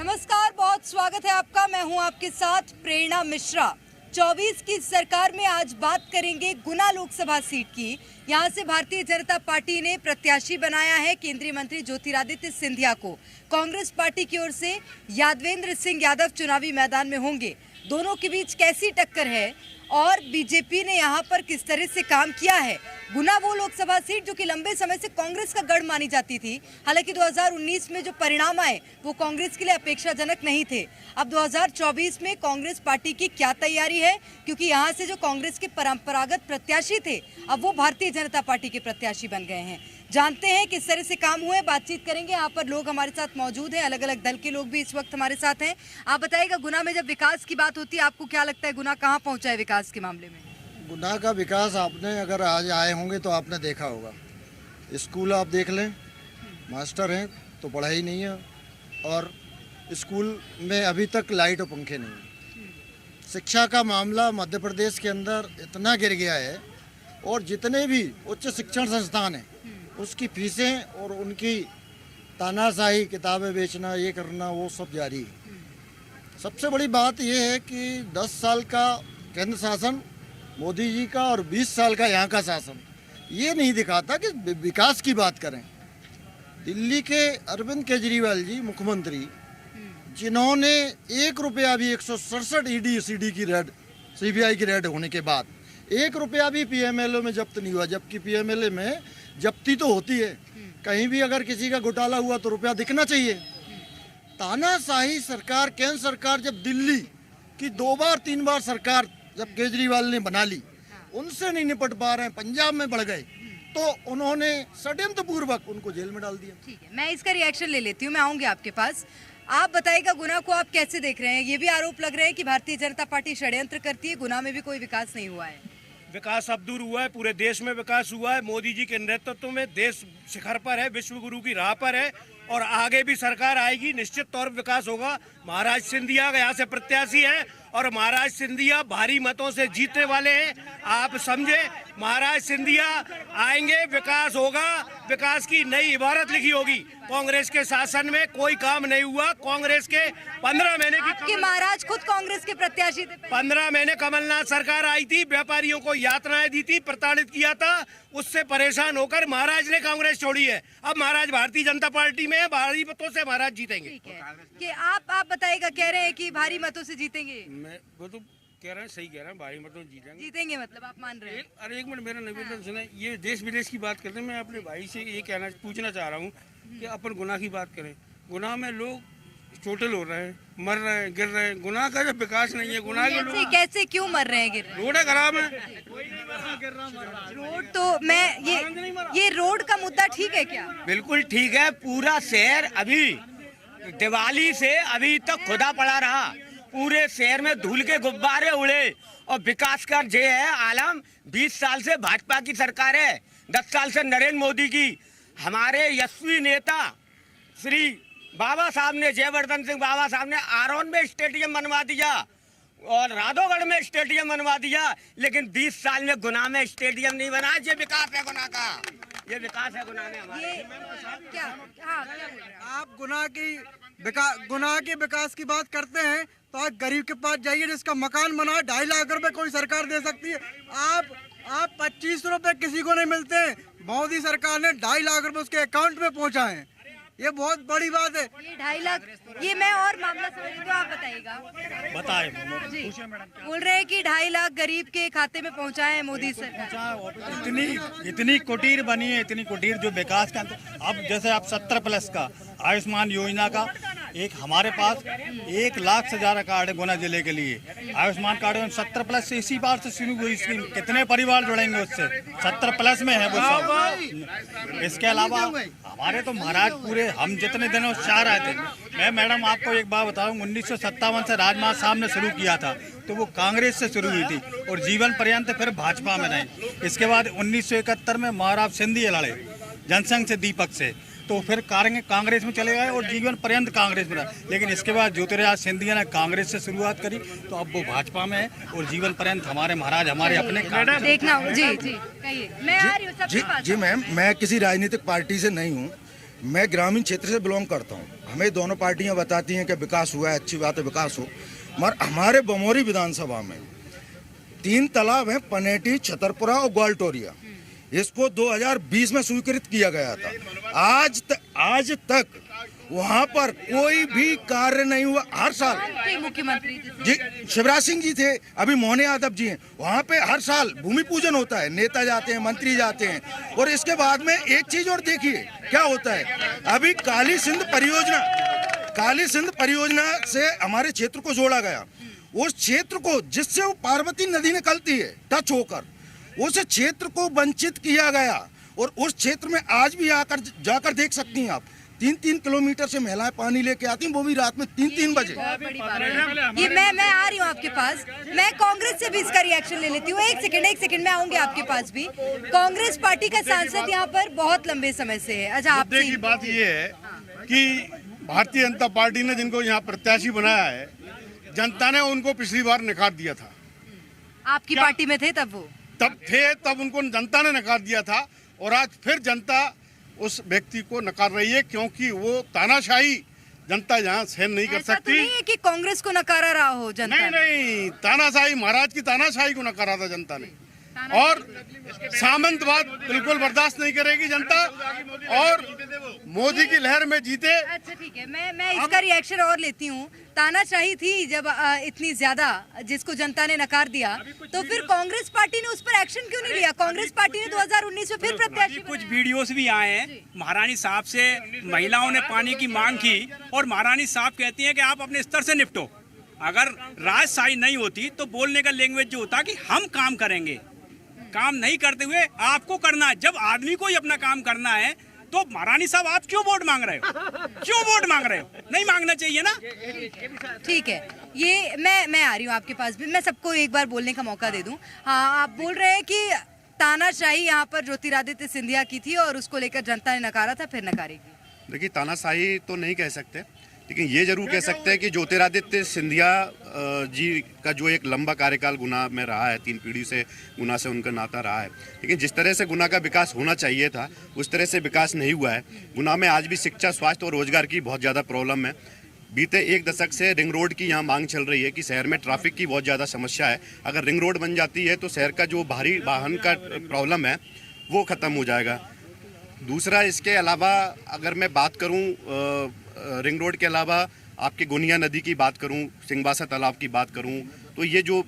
नमस्कार, बहुत स्वागत है आपका। मैं हूं आपके साथ प्रेरणा मिश्रा। 24 की सरकार में आज बात करेंगे गुना लोकसभा सीट की। यहां से भारतीय जनता पार्टी ने प्रत्याशी बनाया है केंद्रीय मंत्री ज्योतिरादित्य सिंधिया को। कांग्रेस पार्टी की ओर से यादवेंद्र सिंह यादव चुनावी मैदान में होंगे। दोनों के बीच कैसी टक्कर है और बीजेपी ने यहां पर किस तरह से काम किया है। गुना वो लोकसभा सीट जो कि लंबे समय से कांग्रेस का गढ़ मानी जाती थी। हालांकि 2019 में जो परिणाम आए वो कांग्रेस के लिए अपेक्षाजनक नहीं थे। अब 2024 में कांग्रेस पार्टी की क्या तैयारी है, क्योंकि यहां से जो कांग्रेस के परंपरागत प्रत्याशी थे अब वो भारतीय जनता पार्टी के प्रत्याशी बन गए हैं। जानते हैं किस तरह से काम हुए, बातचीत करेंगे। यहाँ पर लोग हमारे साथ मौजूद हैं, अलग अलग दल के लोग भी इस वक्त हमारे साथ हैं। आप बताइएगा, गुना में जब विकास की बात होती है आपको क्या लगता है, गुना कहाँ पहुंचा है विकास के मामले में? गुना का विकास आपने अगर आज आए होंगे तो आपने देखा होगा। स्कूल आप देख लें, मास्टर हैं तो पढ़ाई नहीं है, और स्कूल में अभी तक लाइट और पंखे नहीं है। शिक्षा का मामला मध्य प्रदेश के अंदर इतना गिर गया है, और जितने भी उच्च शिक्षण संस्थान हैं उसकी फीसें और उनकी तानाशाही, किताबें बेचना, ये करना, वो सब जारी है। सबसे बड़ी बात यह है कि 10 साल का केंद्र शासन मोदी जी का और 20 साल का यहाँ का शासन ये नहीं दिखाता कि विकास की बात करें। दिल्ली के अरविंद केजरीवाल जी मुख्यमंत्री, जिन्होंने 1 रुपया भी 167 ईडी सीडी की रेड, सीबीआई की रेड होने के बाद 1 रुपया भी पीएमएलए में जब्त नहीं हुआ, जबकि पीएमएलए में जब्ती तो होती है। कहीं भी अगर किसी का घोटाला हुआ तो रुपया दिखना चाहिए। तानाशाही सरकार, केंद्र सरकार जब दिल्ली की 2 बार 3 बार सरकार जब केजरीवाल ने बना ली, उनसे नहीं निपट पा रहे हैं, पंजाब में बढ़ गए, तो उन्होंने षड्यंत्र पूर्वक उनको जेल में डाल दिया। ठीक है, मैं इसका रिएक्शन ले लेती हूँ, मैं आऊंगी आपके पास। आप बताइएगा, गुना को आप कैसे देख रहे हैं? ये भी आरोप लग रहे हैं कि भारतीय जनता पार्टी षड्यंत्र करती है, गुना में भी कोई विकास नहीं हुआ है। विकास अब दूर हुआ है, पूरे देश में विकास हुआ है। मोदी जी के नेतृत्व में देश शिखर पर है, विश्व गुरु की राह पर है, और आगे भी सरकार आएगी, निश्चित तौर पर विकास होगा। महाराज सिंधिया यहाँ से प्रत्याशी है, और महाराज सिंधिया भारी मतों से जीतने वाले हैं। आप समझे, महाराज सिंधिया आएंगे, विकास होगा, विकास की नई इबारत लिखी होगी। कांग्रेस के शासन में कोई काम नहीं हुआ। कांग्रेस के 15 महीने की, आपके महाराज खुद कांग्रेस के प्रत्याशी थे। 15 महीने कमलनाथ सरकार आई थी, व्यापारियों को यातनाएं दी थी, प्रताड़ित किया था। उससे परेशान होकर महाराज ने कांग्रेस छोड़ी है। अब महाराज भारतीय जनता पार्टी में है, भारी मतों से महाराज जीतेंगे। ठीक है कि आप बताइएगा, कह रहे हैं कि भारी मतों से जीतेंगे। वो तो कह रहे हैं, सही कह रहे हैं, भारी मतों से जीतेंगे मतलब आप मान रहे हैं? अरे एक मिनट, मेरा निवेदन सुने। ये देश विदेश की बात करते हैं, मैं अपने भाई से ये पूछना चाह रहा हूँ कि अपन गुना की बात करें। गुना में लोग टोटल हो रहे हैं, मर रहे हैं, गिर रहे हैं। गुना का जब विकास नहीं है, गुना के लोग कैसे क्यों मर रहे हैं, गिर रहे हैं? रोड खराब है। रोड तो मैं ये रोड का मुद्दा ठीक है क्या? बिल्कुल ठीक है। पूरा शहर अभी दिवाली से अभी तक खुदा पड़ा रहा, पूरे शहर में धूल के गुब्बारे उड़े, और विकास का जे है आलम। 20 साल से भाजपा की सरकार है, 10 साल से नरेंद्र मोदी की। हमारे यशस्वी नेता श्री बाबा साहब ने, जयवर्धन सिंह बाबा साहब ने आरोन में स्टेडियम बनवा दिया और राधोगढ़ में स्टेडियम बनवा दिया, लेकिन 20 साल में गुना में स्टेडियम नहीं बना। ये विकास है गुना का, ये विकास है गुना में हमारे। क्या हाँ, क्या बोल रहे हैं आप गुना के विकास की बात करते हैं तो आप गरीब के पास जाइए, जिसका मकान बना 2.5 लाख रुपए कोई सरकार दे सकती है। आप 25 रुपए किसी को नहीं मिलते। मोदी सरकार ने 2.5 लाख रुपए उसके अकाउंट में पहुंचाए हैं, ये बहुत बड़ी बात है। ये 2.5 लाख, ये मैं और मामला समझ, तो आप बताइएगा। बताए जी, बोल रहे हैं कि 2.5 लाख गरीब के खाते में पहुंचाए है मोदी सरकार। इतनी कुटीर बनी है, इतनी कुटीर जो विकास का। अब जैसे आप 17+ का आयुष्मान योजना का एक हमारे पास 1 लाख से ज्यादा कार्ड है गुना जिले के लिए। आयुष्मान कार्ड में 17+ से इसी बार से शुरू हुई स्कीम। कितने परिवार जुड़ेंगे उससे? 17+ में है वो सब। इसके अलावा हमारे तो महाराज पूरे, हम जितने दिनों से चाह रहे थे। मैं मैडम आपको एक बात बताऊं, 1957 से राजमाता साहब ने शुरू किया था, तो वो कांग्रेस से शुरू हुई थी और जीवन पर्यंत फिर भाजपा में रहे। इसके बाद 1971 में महाराज सिंधिया लड़े जनसंघ से, दीपक से, तो फिर कांग्रेस में चले गए और जीवन पर्यंत कांग्रेस में रहा। लेकिन इसके बाद ज्योतिरादित्य सिंधिया ने कांग्रेस से शुरुआत करी, तो अब वो भाजपा में है और जीवन पर्यंत हमारे महाराज हमारे अपने देखना। जी जी कहिए, मैं आ रही हूँ सबके पास। जी मैम, मैं किसी राजनीतिक पार्टी से नहीं हूँ, मैं ग्रामीण क्षेत्र से बिलोंग करता हूँ। हमें दोनों पार्टियां बताती हैं कि विकास हुआ है, अच्छी बात है विकास हो, मगर हमारे बमोरी विधानसभा में 3 तालाब हैं, पनेटी, छतरपुरा और ग्वालटोरिया। इसको 2020 में स्वीकृत किया गया था। आज तक वहाँ पर कोई भी कार्य नहीं हुआ। हर साल मुख्यमंत्री जी शिवराज सिंह जी थे, अभी मोहन यादव जी हैं। वहाँ पे हर साल भूमि पूजन होता है, नेता जाते हैं, मंत्री जाते हैं, और इसके बाद में एक चीज और देखिए क्या होता है। अभी काली सिंध परियोजना से हमारे क्षेत्र को जोड़ा गया। उस क्षेत्र को जिससे वो पार्वती नदी निकलती है टच होकर, उस क्षेत्र को वंचित किया गया। और उस क्षेत्र में आज भी जाकर देख सकती हैं आप, 3-3 किलोमीटर से महिलाएं पानी लेके आती हैं, वो भी रात में 3-3 बजे। ये मैं आ रही हूँ आपके पास। मैं कांग्रेस से भी इसका रिएक्शन ले लेती हूँ। एक सेकंड में आऊंगी आपके पास भी। कांग्रेस पार्टी का सांसद यहाँ पर बहुत लंबे समय से है। अच्छा, मुद्दे की बात ये है कि भारतीय जनता पार्टी ने जिनको यहाँ प्रत्याशी बनाया है, जनता ने उनको पिछली बार नकार दिया था। आपकी पार्टी में थे तब उनको जनता ने नकार दिया था, और आज फिर जनता उस व्यक्ति को नकार रही है, क्योंकि वो तानाशाही जनता यहाँ सहन नहीं कर सकती। तो नहीं है कि कांग्रेस को नकारा रहा हो जनता ने। नहीं, तानाशाही, महाराज की तानाशाही को नकारा था जनता ने, और सामंतवाद बिल्कुल बर्दाश्त नहीं करेगी जनता, और मोदी की लहर में जीते। अच्छा ठीक है, मैं इसका रिएक्शन और लेती हूँ। तानाशाही थी जब इतनी ज्यादा, जिसको जनता ने नकार दिया, तो फिर कांग्रेस पार्टी ने उस पर एक्शन क्यों नहीं लिया? कांग्रेस पार्टी ने 2019 में फिर प्रत्याशी कुछ वीडियोस भी आए हैं, महारानी साहब से महिलाओं ने पानी की मांग की, और महारानी साहब कहती हैं कि आप अपने स्तर से निपटो। अगर राजशाही नहीं होती तो बोलने का लैंग्वेज जो होता कि हम काम करेंगे, काम नहीं करते हुए आपको करना है। जब आदमी को ही अपना काम करना है तो महारानी साहब आप क्यों वोट मांग रहे हो? क्यों वोट मांग रहे हो? नहीं मांगना चाहिए ना। ठीक है, ये मैं आ रही हूँ आपके पास भी। मैं सबको एक बार बोलने का मौका दे दूं। हाँ, आप बोल रहे हैं कि तानाशाही यहाँ पर ज्योतिरादित्य सिंधिया की थी और उसको लेकर जनता ने नकारा था, फिर नकारेगी। देखिए, तानाशाही तो नहीं कह सकते, लेकिन ये जरूर कह सकते हैं कि ज्योतिरादित्य सिंधिया जी का जो एक लंबा कार्यकाल गुना में रहा है, 3 पीढ़ी से गुना से उनका नाता रहा है, लेकिन जिस तरह से गुना का विकास होना चाहिए था उस तरह से विकास नहीं हुआ है। गुना में आज भी शिक्षा, स्वास्थ्य और रोजगार की बहुत ज़्यादा प्रॉब्लम है। बीते 1 दशक से रिंग रोड की यहाँ मांग चल रही है कि शहर में ट्रैफिक की बहुत ज़्यादा समस्या है। अगर रिंग रोड बन जाती है तो शहर का जो भारी वाहन का प्रॉब्लम है वो ख़त्म हो जाएगा। दूसरा, इसके अलावा अगर मैं बात करूँ रिंग रोड के अलावा आपके गुनिया नदी की बात करूं, सिंहबासा तालाब की बात करूं, तो ये जो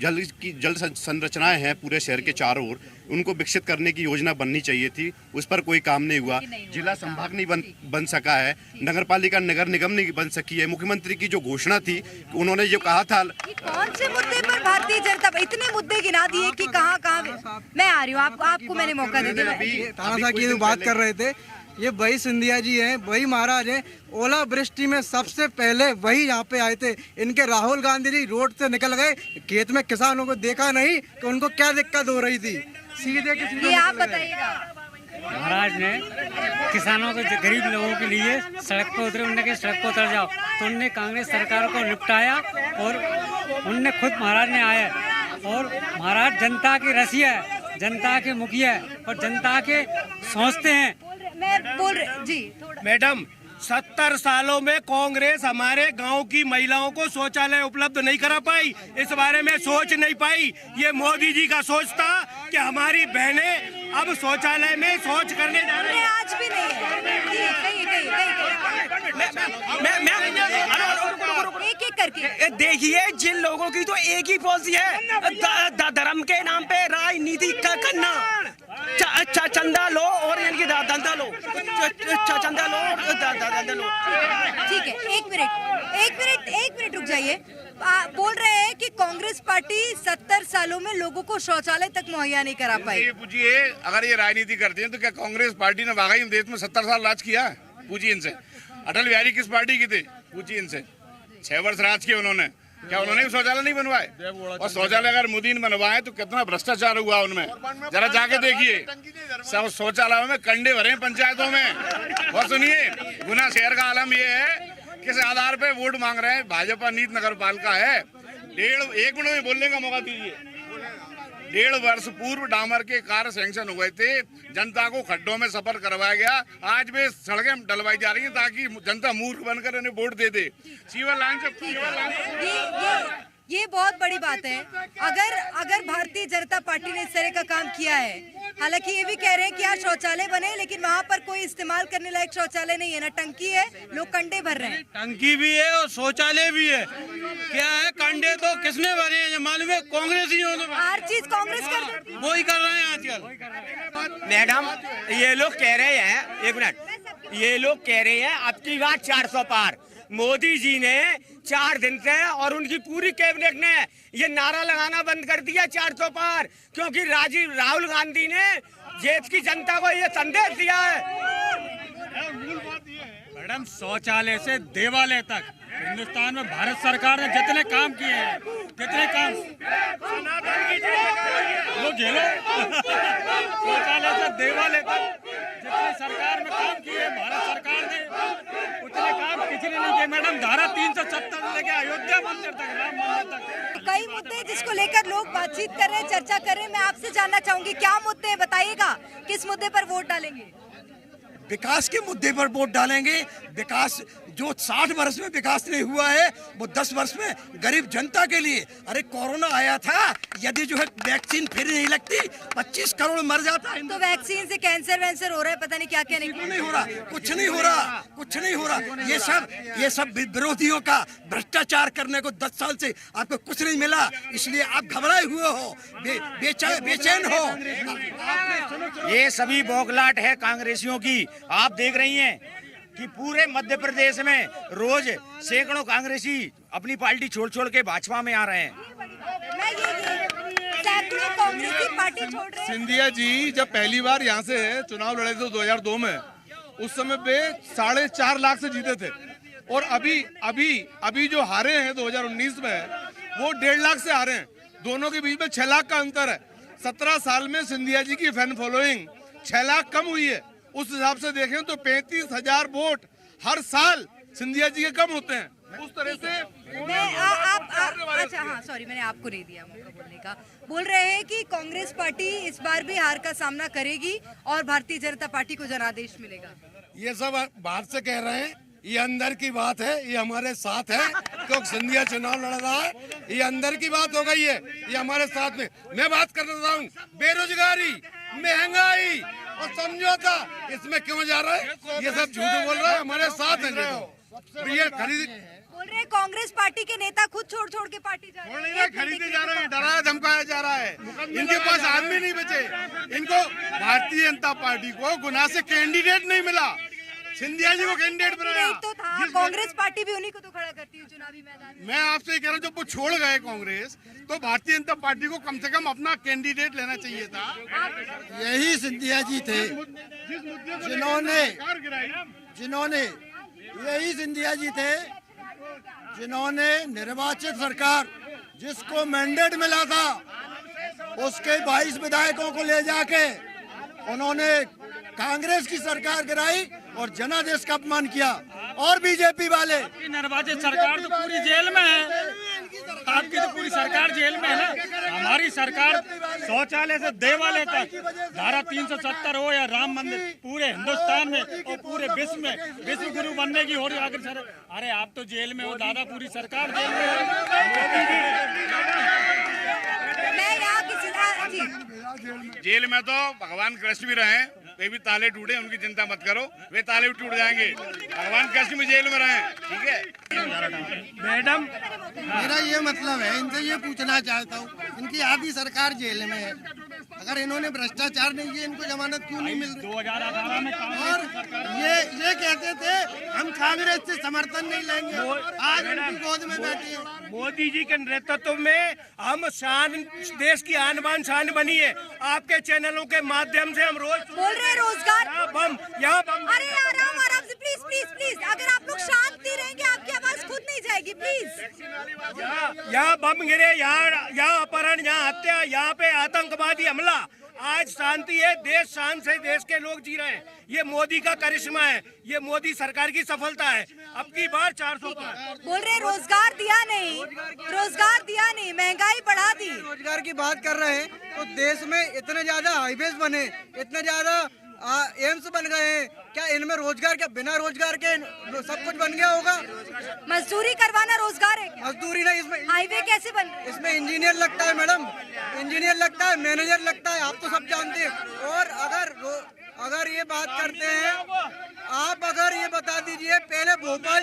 जल संरचनाएं हैं पूरे शहर के चारों ओर, उनको विकसित करने की योजना बननी चाहिए थी। उस पर कोई काम नहीं हुआ। जिला संभाग नहीं बन सका है, नगर पालिका, नगर निगम नहीं बन सकी है। मुख्यमंत्री की जो घोषणा थी, उन्होंने जो कहा था, कौन से मुद्दे पर भारतीय जनता, इतने मुद्दे गिना दिए कि कहाँ। मैं आ रही हूँ, आपको मैंने मौका दे दिया। तानाशाही की बात कर रहे थे, ये वही सिंधिया जी हैं, वही महाराज हैं। ओला वृष्टि में सबसे पहले वही यहाँ पे आए थे। इनके राहुल गांधी जी रोड से निकल गए, खेत में किसानों को देखा नहीं कि उनको क्या दिक्कत हो रही थी, सीधे ये आप बताइएगा। महाराज ने किसानों को, गरीब लोगों के लिए सड़क पर उतरे, उनने कहा सड़क पर उतर जाओ, तो उनने कांग्रेस सरकार को निपटाया, और उनने खुद महाराज ने आया। और महाराज जनता की रसिया है, जनता के मुखिया है, और जनता के सोचते हैं। मैं बोल रही जी, मैडम, 70 सालों में कांग्रेस हमारे गांव की महिलाओं को शौचालय उपलब्ध नहीं करा पाई, इस बारे में सोच नहीं पाई। ये मोदी जी का सोच था कि हमारी बहनें अब शौचालय में शौच करने जा रही हैं। आज भी नहीं एक एक करके देखिए, जिन लोगों की तो एक ही पॉलिसी है, धर्म के नाम पे राजनीति करना। चंदा लो और इनकी धंधा लो, चंदा लो, धंधा लो। ठीक है, एक मिनट रुक जाइए। बोल रहे हैं कि कांग्रेस पार्टी 70 सालों में लोगों को शौचालय तक मुहैया नहीं करा पाई। पूछिए, अगर ये राजनीति करते हैं तो क्या कांग्रेस पार्टी ने वाकई देश में 70 साल राज किया है? पूछिए इनसे। अटल बिहारी किस पार्टी की थे? पूछिए इनसे। 6 वर्ष राज किए उन्होंने, क्या उन्होंने शौचालय नहीं बनवाए? और शौचालय अगर मोदी ने बनवाए तो कितना भ्रष्टाचार हुआ उनमें, जरा जाके देखिए। सब शौचालयों में कंडे भरे पंचायतों में। और सुनिए, गुना शहर का आलम ये है, किस आधार पे वोट मांग रहे हैं? भाजपा नीत नगर पालिका है। 1 मिनट में बोलने का मौका दीजिए। 1.5 वर्ष पूर्व डामर के कार्य सैंक्शन हुए थे, जनता को खड्डों में सफर करवाया गया। आज वे सड़कें डलवाई जा रही हैं ताकि जनता मूर्ख बनकर इन्हें वोट दे दे। सीवर लाइन से ये बहुत बड़ी बात है। अगर भारतीय जनता पार्टी ने इस तरह का काम किया है, हालांकि ये भी कह रहे हैं कि यहाँ शौचालय बने, लेकिन वहाँ पर कोई इस्तेमाल करने लायक शौचालय नहीं है, ना टंकी है, लोग कंडे भर रहे हैं। टंकी भी है और शौचालय भी है। क्या है, कंडे तो किसने भरे हैं मालूम है? कांग्रेस ही हर चीज कांग्रेस कर वो ही कर रहे हैं आजकल। मैडम ये लोग कह रहे हैं, एक मिनट, ये लोग कह रहे हैं अब की बात 400 पार। मोदी जी ने 4 दिन से और उनकी पूरी कैबिनेट ने ये नारा लगाना बंद कर दिया 400 पार, क्योंकि राहुल गांधी ने देश की जनता को ये संदेश दिया है। मैडम शौचालय से देवालय तक हिंदुस्तान में भारत सरकार ने जितने काम किए हैं, जितने काम लो झेलो शौचालय से देवालय तक जितने सरकार में काम किए हैं भारत सरकार ने, उतने काम किसी ने नहीं किए। मैडम धारा 370 लेके अयोध्या मंदिर तक, राम मंदिर तक, कई मुद्दे जिसको लेकर लोग बातचीत कर रहे हैं, चर्चा कर रहे हैं। मैं आपसे जानना चाहूंगी क्या मुद्दे हैं, बताइएगा किस मुद्दे पर वोट डालेंगे? विकास के मुद्दे पर वोट डालेंगे। विकास जो 60 वर्ष में विकास नहीं हुआ है वो 10 वर्ष में गरीब जनता के लिए। अरे कोरोना आया था, यदि जो है वैक्सीन फिर नहीं लगती 25 करोड़ मर जाता है। तो वैक्सीन से कैंसर वैंसर हो रहा है, पता नहीं क्या क्या नहीं हो रहा, कुछ नहीं हो रहा, कुछ नहीं हो रहा। ये सब विरोधियों का भ्रष्टाचार करने को 10 साल से आपको कुछ नहीं मिला, इसलिए आप घबराए हुए हो, बेचैन हो। ये सभी बौखलाहट है कांग्रेसियों की। आप देख रही हैं कि पूरे मध्य प्रदेश में रोज सैकड़ों कांग्रेसी अपनी पार्टी छोड़ छोड़ के भाजपा में आ रहे हैं। पार्टी छोड़ रहे हैं। सिंधिया जी जब पहली बार यहाँ से चुनाव लड़े थे 2002 में, उस समय पे 4.5 लाख से जीते थे, और अभी जो हारे हैं 2019 में वो 1.5 लाख से हारे हैं। दोनों के बीच में 6 लाख का अंतर है। 17 साल में सिंधिया जी की फैन फॉलोइंग 6 लाख कम हुई है। उस हिसाब से देखें तो 35,000 वोट हर साल सिंधिया जी के कम होते हैं। उस तरह से अच्छा हाँ सॉरी, मैंने आपको नहीं दिया मौका बोलने का। बोल रहे हैं कि कांग्रेस पार्टी इस बार भी हार का सामना करेगी और भारतीय जनता पार्टी को जनादेश मिलेगा। ये सब बाहर से कह रहे हैं, ये अंदर की बात है। ये हमारे साथ है क्योंकि सिंधिया चुनाव लड़ रहा है, ये अंदर की बात हो गई है, ये हमारे साथ में। मैं बात कर रहा हूँ बेरोजगारी, महंगाई और समझौता, इसमें क्यों जा रहा है? ये सब झूठ बोल रहा है, हमारे साथ है। ये खरीद बोल रहे हैं कांग्रेस पार्टी के नेता खुद छोड़ छोड़ के पार्टी जा रहे हैं, खरीदे जा रहे हैं, डराया धमकाया जा रहा है। इनके पास आदमी नहीं बचे। इनको भारतीय जनता पार्टी को गुना से कैंडिडेट नहीं मिला, सिंधिया जी को कैंडिडेट बनाया तो था। कांग्रेस पार्टी भी उन्हीं को तो खड़ा करती है चुनावी मैदान में। मैं आपसे ये कह रहा हूँ, जब वो छोड़ गए कांग्रेस, तो भारतीय जनता पार्टी को कम से कम अपना कैंडिडेट लेना चाहिए था। यही सिंधिया जी थे जिन्होंने यही सिंधिया जी थे जिन्होंने निर्वाचित सरकार जिसको मैंडेट मिला था उसके 22 विधायकों को ले जाके उन्होंने कांग्रेस की सरकार गिराई और जनादेश का अपमान किया। और बीजेपी वाले निर्वाचित सरकार तो पूरी जेल में है, आपकी तो पूरी सरकार जेल में है ना। हमारी सरकार शौचालय से देवालय तक, धारा 370 हो या राम मंदिर, पूरे हिंदुस्तान में और पूरे विश्व में विश्व गुरु बनने की हो रही आखिर सर। अरे आप तो जेल में हो दादा, पूरी सरकार जेल में है। जेल में तो भगवान कृष्ण भी रहे, वे भी ताले टूटे, उनकी चिंता मत करो, वे ताले भी टूट जाएंगे। भगवान कृष्ण भी जेल में रहे, ठीक है। मैडम मेरा ये मतलब है, इनसे ये पूछना चाहता हूँ, इनकी आधी सरकार जेल में है, अगर इन्होंने भ्रष्टाचार नहीं किया इनको जमानत क्यों नहीं मिल रही? 2018 में और ये कहते थे हम कांग्रेस से समर्थन नहीं लेंगे, आज उनकी गोद में बैठे हैं। मोदी जी के नेतृत्व में हम शान, देश की आन बान शान बनी है। आपके चैनलों के माध्यम से हम रोज बोल रहे हैं रोजगार, यहाँ बम। अरे आराम से, प्लीज प्लीज प्लीज, अगर आप लोग शांति रहेंगे आपकी आवाज खुद नहीं जाएगी, प्लीज। यहाँ बम गिरे, यहाँ अपहरण, यहाँ हत्या, यहाँ पे आतंकवादी हमला, आज शांति है, देश शांत से देश के लोग जी रहे हैं। ये मोदी का करिश्मा है, ये मोदी सरकार की सफलता है। अब की बार 400 पार। बोल रहे रोजगार दिया नहीं, रोजगार दिया नहीं, महंगाई बढ़ा दी। रोजगार की बात कर रहे हैं तो देश में इतने ज्यादा हाईवेज बने, इतने ज्यादा एम्स बन गए हैं, क्या इनमें रोजगार, क्या बिना रोजगार के सब कुछ बन गया होगा? मजदूरी करवाना रोजगार है? मजदूरी नहीं, इसमें हाईवे कैसे बन रहे? इसमें इंजीनियर लगता है मैडम, इंजीनियर लगता है, मैनेजर लगता है, आप तो सब जानते हैं। और अगर ये बात करते हैं, आप अगर ये बता दीजिए पहले भोपाल,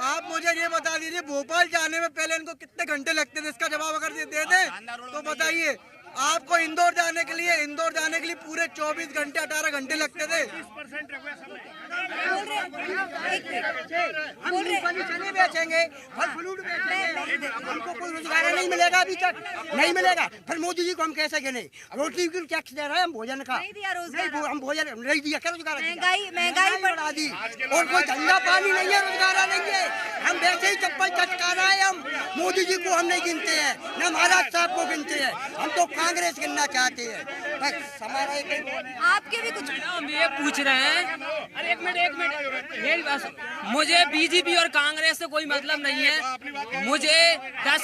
आप मुझे ये बता दीजिए भोपाल जाने में पहले इनको कितने घंटे लगते थे, इसका जवाब अगर दे दें तो बताइए। आपको इंदौर जाने के लिए पूरे 24 घंटे 18 घंटे लगते थे। चने बेचेंगे, फल फ्रूट बेचेंगे, हमको कोई रोजगार नहीं मिलेगा, अभी तक नहीं मिलेगा। फिर मोदी जी को हम कैसे गिने? रोटी की टैक्स दे रहे हैं, हम भोजन का नहीं दिया रोजगार, हम भोजन नहीं दिया, क्या रोजगार? महंगाई बढ़ा दी, और कोई धंधा पानी नहीं है, रोजगार नहीं है। हम वैसे ही चप्पल चटका रहे हैं। हम मोदी जी को हम नहीं गिनते हैं, न महाराज साहब को गिनते हैं, हम तो कांग्रेस गिनना चाहते हैं। बस हमारा आपके भी कुछ हम ये पूछ रहे हैं। अरे एक मिनट मेरी बात, मुझे बीजेपी और कांग्रेस से कोई मतलब नहीं है। मुझे 10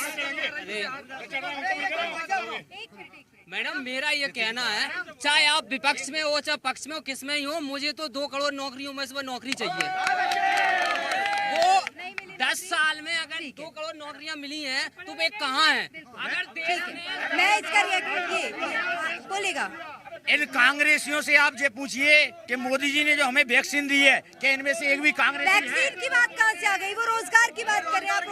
मैडम मेरा ये कहना है, चाहे आप विपक्ष में हो चाहे पक्ष में हो, किस में ही हो, मुझे तो 2 करोड़ नौकरियों में से नौकरी चाहिए। वो 10 साल में अगर 2 करोड़ नौकरियां मिली हैं तो वे कहाँ हैं? अगर देश में मैं इसका रिएक्ट बोलेगा। इन कांग्रेसियों से आप ये पूछिए कि मोदी जी ने जो हमें वैक्सीन दी है, कि इनमें से एक भी कांग्रेस वैक्सीन की बात कहाँ से आ गई? वो रोजगार की बात कर रहे हैं आप।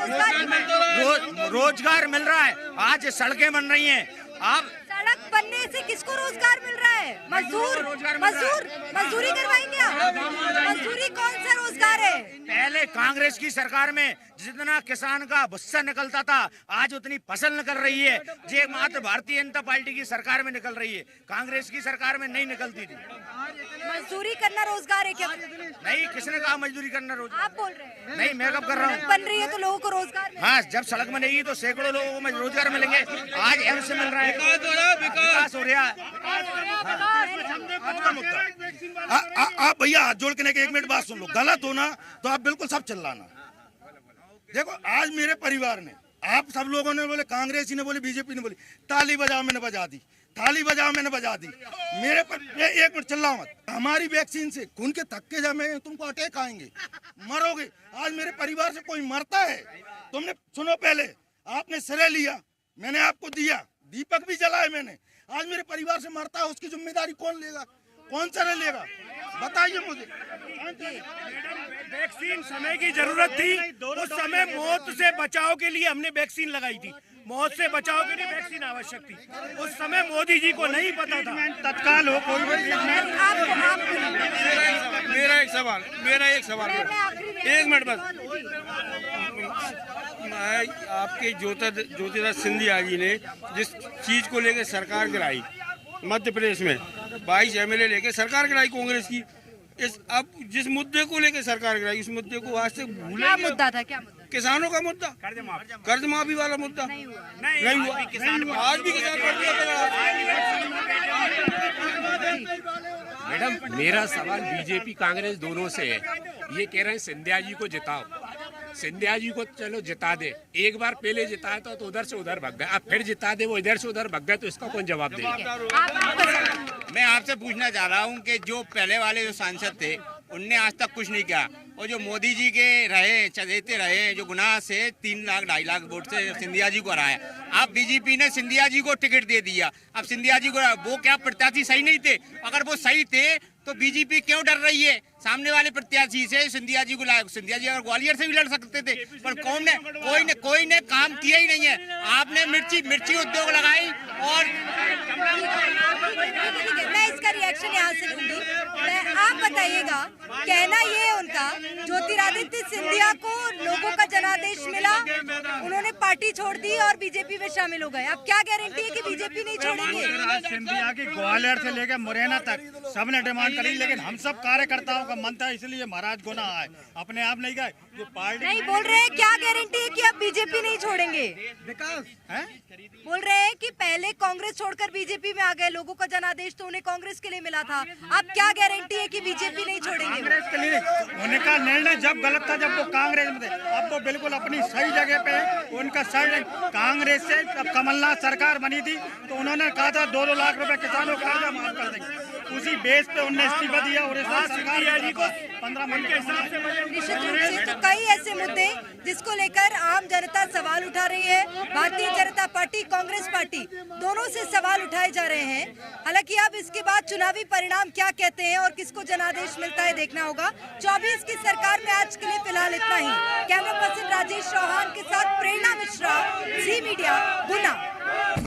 रोजगार मिल रहा है, आज सड़कें बन रही हैं। आप सड़क बनने से किसको रोजगार मिल रहा है? मजदूरी करवाएंगे आप? मजदूरी कौन सा रोजगार है? पहले कांग्रेस की सरकार में जितना किसान का भुस्सा निकलता था, आज उतनी फसल निकल रही है। ये मात्र भारतीय जनता पार्टी की सरकार में निकल रही है, कांग्रेस की सरकार में नहीं निकलती थी। मजदूरी करना रोजगार है क्या? नहीं, किसने कहा मजदूरी करना रोजगार? आप बोल रहे हैं। नहीं, मैं कब कर रहा हूँ? बन रही है तो लोगों को रोजगार। हाँ, जब सड़क बनेगी तो सैकड़ों लोगों को रोजगार मिलेंगे। आज एम्स से मिल रहा है, विकास हो रहा है। आप भैया हाथ जोड़ के एक मिनट बात सुन लो। गलत हो ना तो आप बिल्कुल सब चिल्लाना। देखो आज मेरे परिवार ने, आप सब लोगों ने बोले, कांग्रेस ने बोली, बीजेपी ने बोली, ताली बजाओ मैंने बजा दी, थाली बजाओ मैंने बजा दी। मेरे पर एक मिनट चिल्लाओ मत। हमारी वैक्सीन से खून के थक्के जमे, तुमको अटैक आएंगे, मरोगे। आज मेरे परिवार से कोई मरता है, तुमने सुनो, पहले आपने श्रेय लिया, मैंने आपको दिया, दीपक भी जलाए मैंने। आज मेरे परिवार से मरता है, उसकी जिम्मेदारी कौन लेगा? कौन सा लेगा? बताइए मुझे। वैक्सीन समय की जरूरत थी, उस समय मौत से बचाव के लिए हमने वैक्सीन लगाई थी। मौत से बचाव के लिए वैक्सीन आवश्यक थी, उस समय मोदी जी को नहीं पता था। तत्काल हो कोई मेरा एक सवाल एक मिनट बस। आपके ज्योतिरादित्य सिंधिया जी ने जिस चीज को लेकर सरकार गिराई मध्य प्रदेश में, 22 MLA लेके सरकार गिराई कांग्रेस की, अब जिस मुद्दे को लेकर सरकार गिराई, उस मुद्दे को आज से भूले। क्या मुद्दा था? क्या मुद्दा? किसानों का मुद्दा, कर्ज माफी वाला मुद्दा नहीं हुआ। आज भी किसान मैडम मेरा सवाल बीजेपी कांग्रेस दोनों से है। ये कह रहे हैं सिंधिया जी को जिताओ, सिंधिया जी को चलो जिता दे। एक बार पहले जिताया था तो उधर से उधर भग गए, अब फिर जिता दे, वो इधर से उधर भग गए, तो इसका कौन जवाब देगा? मैं आपसे पूछना चाह रहा हूं कि जो पहले वाले जो सांसद थे उनने आज तक कुछ नहीं किया, और जो मोदी जी के रहे चहेते रहे, जो गुनाह से 3 लाख 2.5 लाख वोट से सिंधिया जी को हराया, अब बीजेपी ने सिंधिया जी को टिकट दे दिया। अब सिंधिया जी को, वो क्या प्रत्याशी सही नहीं थे? अगर वो सही थे तो बीजेपी क्यों डर रही है सामने वाले प्रत्याशी से? सिंधिया जी को लाया, सिंधिया जी अगर ग्वालियर से भी लड़ सकते थे, पर कोई ने काम किया ही नहीं है। आपने मिर्ची उद्योग लगाई। और मैं इसका रिएक्शन यहाँ से लूंगी। आप बताइएगा, कहना ये है उनका, ज्योतिरादित्य सिंधिया को लोगों का जनादेश मिला, उन्होंने पार्टी छोड़ दी और बीजेपी में शामिल हो गए। अब क्या गारंटी है कि बीजेपी नहीं छोड़ेंगे? सिंधिया की ग्वालियर से लेकर मुरैना तक सबने डिमांड करी, लेकिन हम सब कार्यकर्ताओं का मन था, इसलिए महाराज गुना आए, अपने आप नहीं गए। जो पार्टी नहीं बोल रहे हैं, क्या गारंटी है कि अब बीजेपी नहीं छोड़ेंगे? विकास है, बोल रहे हैं कि पहले कांग्रेस छोड़कर बीजेपी में आ गए, लोगों का जनादेश तो उन्हें कांग्रेस के लिए मिला था, अब क्या गारंटी है कि बीजेपी नहीं छोड़ेंगे? कांग्रेस के लिए उनका निर्णय जब गलत था, जब वो कांग्रेस में थे, अब वो बिल्कुल अपनी सही जगह पे है। उनका सही कांग्रेस से जब कमलनाथ सरकार बनी थी तो उन्होंने कहा था 2-2 लाख रुपए किसानों का कर्जा माफ कर देंगे, उसी बेस पे उन्होंने इस्तीफा दिया और इस बार सरकार जी को 15 मिनट के हिसाब से निश्चित रूप से तो कई ऐसे मुद्दे जिसको लेकर आम जनता सवाल उठा रही है। भारतीय जनता पार्टी, कांग्रेस पार्टी दोनों से सवाल उठाए जा रहे हैं। हालांकि अब इसके बाद चुनावी परिणाम क्या कहते हैं और किसको जनादेश मिलता है देखना होगा। 24 की सरकार में आज के लिए फिलहाल इतना ही। कैमरा पर्सन राजेश चौहान के साथ प्रेरणा मिश्रा, जी मीडिया, गुना।